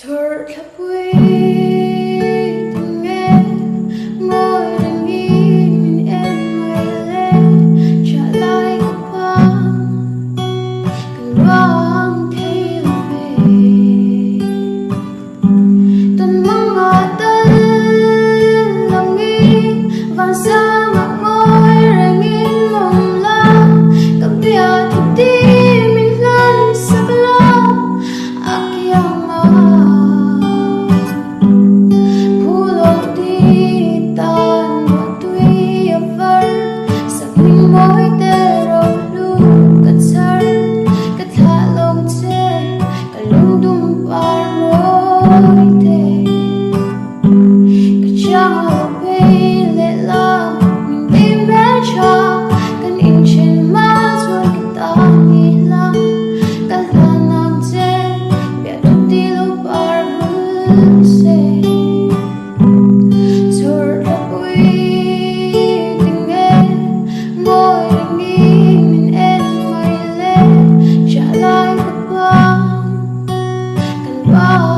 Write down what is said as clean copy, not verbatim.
Thật là quý từng nghe ngồi đang nhìn em mây lên trả lại càng vang thấy là về tuần mong ngọt tân lòng nghĩ vàng xa ngọc ngôi rồi nghìn mộng la cầm bia thật tim mình lần sắc lo akiang mỗi tê rồi luôn cất sar cất hạ lòng chê cả lungdum parmawite cả trang về lệ la mình tìm bé cho cần in trên má rồi kita nghĩ lắm cả là nam chê biết được đi lúc parmawite rồi đã vui tình em ngồi đang nhìn mình em mây lên trả lại càng vang